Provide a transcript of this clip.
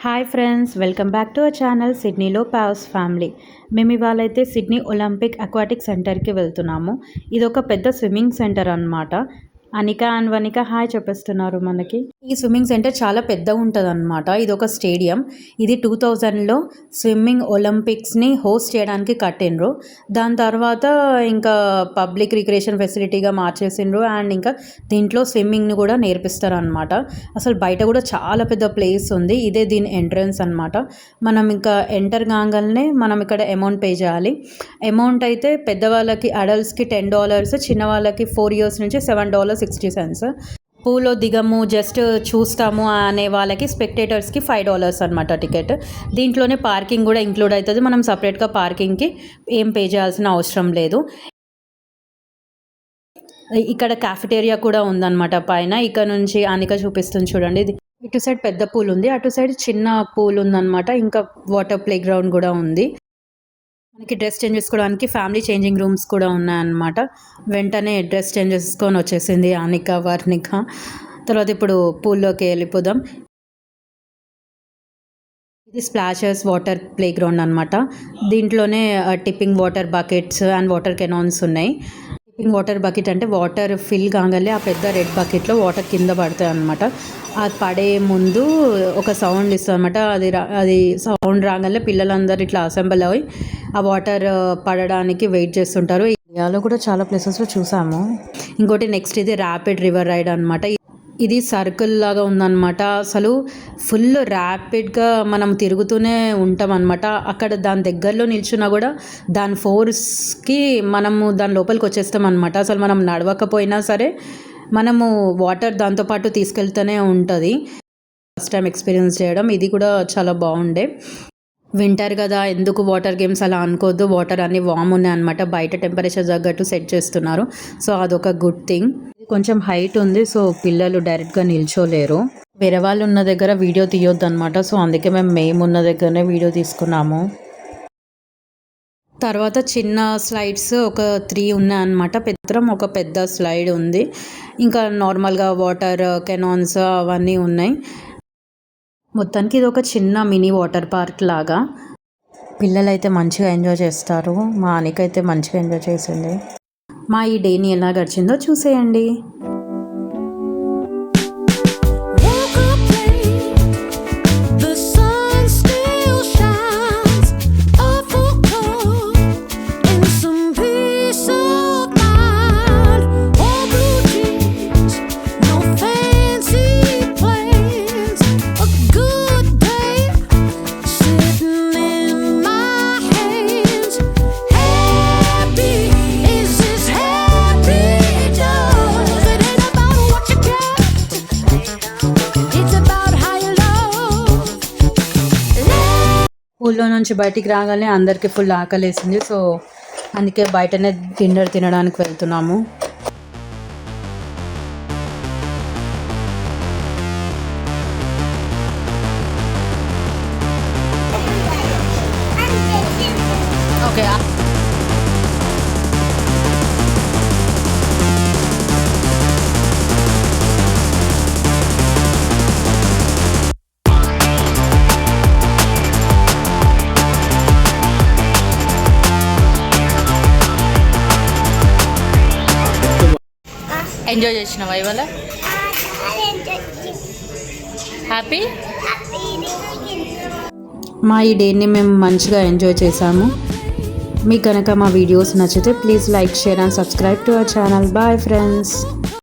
Hi friends, welcome back to our channel సిడ్నీలో paws family. మేము ఇవాళైతే Sydney Olympic aquatic సెంటర్కి వెళ్తున్నాము. ఇది ఒక పెద్ద స్విమ్మింగ్ సెంటర్ అన్నమాట. అనిక అండ్ వనిక హాయ్ చెప్పేస్తున్నారు మనకి. ఈ స్విమ్మింగ్ సెంటర్ చాలా పెద్ద ఉంటుంది అనమాట. ఇది ఒక స్టేడియం. ఇది 2000లో స్విమ్మింగ్ ఒలింపిక్స్ని హోస్ట్ చేయడానికి కట్టిండ్రు. దాని తర్వాత ఇంకా పబ్లిక్ రిక్రియేషన్ ఫెసిలిటీగా మార్చేసిండ్రు. అండ్ ఇంకా దీంట్లో స్విమ్మింగ్ని కూడా నేర్పిస్తారు అనమాట. అసలు బయట కూడా చాలా పెద్ద ప్లేస్ ఉంది. ఇదే దీని ఎంట్రన్స్ అనమాట. మనం ఇంకా ఎంటర్ కాగానే మనం ఇక్కడ అమౌంట్ పే చేయాలి. అమౌంట్ అయితే పెద్దవాళ్ళకి అడల్ట్స్కి $10, చిన్న వాళ్ళకి 4 years నుంచి $7.60. పూల్లో దిగము, జస్ట్ చూస్తాము అనే వాళ్ళకి స్పెక్టేటర్స్కి $5 అనమాట టికెట్. దీంట్లోనే పార్కింగ్ కూడా ఇంక్లూడ్ అవుతుంది. మనం సపరేట్గా పార్కింగ్కి ఏం పే చేయాల్సిన అవసరం లేదు. ఇక్కడ క్యాఫెటేరియా కూడా ఉందన్నమాట పైన. ఇక్కడ నుంచి అనిక చూపిస్తుంది చూడండి. ఇటు సైడ్ పెద్ద పూల్ ఉంది, అటు సైడ్ చిన్న పూల్ ఉందన్నమాట. ఇంకా వాటర్ ప్లే గ్రౌండ్ కూడా ఉంది. మనకి డ్రెస్ చేంజ్ చేసుకోవడానికి ఫ్యామిలీ చేంజింగ్ రూమ్స్ కూడా ఉన్నాయన్నమాట. వెంటనే డ్రెస్ చేంజ్ చేసుకొని వచ్చేసింది అనిక వర్ణిక. తర్వాత ఇప్పుడు పూల్లోకి వెళ్ళిపోదాం. ఇది స్ప్లాషర్స్ వాటర్ ప్లే గ్రౌండ్ అనమాట. దీంట్లోనే tipping water buckets and water cannons ఉన్నాయి. టిప్పింగ్ వాటర్ బకెట్ అంటే వాటర్ ఫిల్ కాగానే ఆ పెద్ద రెడ్ బకెట్లో వాటర్ కింద పడతాయి అనమాట. అది పడే ముందు ఒక సౌండ్ ఇస్తుంది అనమాట. అది సౌండ్ రాగానే పిల్లలందరూ ఇట్లా అసెంబుల్ అయ్యి ఆ వాటర్ పడడానికి వెయిట్ చేస్తుంటారు. ఇండియాలో కూడా చాలా ప్లేసెస్లో చూసాము. ఇంకోటి నెక్స్ట్ ఇది ర్యాపిడ్ రివర్ రైడ్ అనమాట. ఇది సర్కిల్ లాగా ఉందన్నమాట. అసలు ఫుల్ ర్యాపిడ్గా మనం తిరుగుతూనే ఉంటాం అనమాట. అక్కడ దాని దగ్గరలో నిల్చున్నా కూడా దాని ఫోర్స్కి మనము దాని లోపలికి వచ్చేస్తాం అనమాట. అసలు మనం నడవకపోయినా సరే మనము వాటర్ దాంతోపాటు తీసుకెళ్తూనే ఉంటుంది. ఫస్ట్ టైం ఎక్స్పీరియన్స్ చేయడం ఇది కూడా చాలా బాగుండే. వింటర్ కదా, ఎందుకు వాటర్ గేమ్స్ అలా అనుకోవద్దు. వాటర్ అన్నీ వామ్ ఉన్నాయి అనమాట. బయట టెంపరేచర్ తగ్గట్టు సెట్ చేస్తున్నారు. సో అదొక గుడ్ థింగ్. ఇది కొంచెం హైట్ ఉంది, సో పిల్లలు డైరెక్ట్గా నిల్చోలేరు. వేరే వాళ్ళు ఉన్న దగ్గర వీడియో తీయొద్దు అనమాట. సో అందుకే మేము ఉన్న దగ్గరనే వీడియో తీసుకున్నాము. తర్వాత చిన్న స్లైడ్స్ ఒక 3 ఉన్నాయన్నమాట. ఒక పెద్ద స్లైడ్ ఉంది. ఇంకా నార్మల్గా వాటర్ కెనాన్స్ అవన్నీ ఉన్నాయి. మొత్తానికి ఇది ఒక చిన్న మినీ వాటర్ పార్క్ లాగా. పిల్లలైతే మంచిగా ఎంజాయ్ చేస్తారు. మా అనిక అయితే మంచిగా ఎంజాయ్ చేసింది. మా ఈ డేని ఎలా గడిచిందో చూసేయండి. ఊళ్ళో నుంచి బయటికి రాగానే అందరికీ ఫుల్ ఆకలేసింది. సో అందుకే బయటనే డిన్నర్ తినడానికి వెళ్తున్నాము. ఓకే, ఎంజాయ్ చేసినావా ఇవాళ? హ్యాపీ? మా ఈ డేని మేము మంచిగా ఎంజాయ్ చేసాము. మీకు కనుక మా వీడియోస్ నచ్చితే please like, share and subscribe to our channel. Bye friends.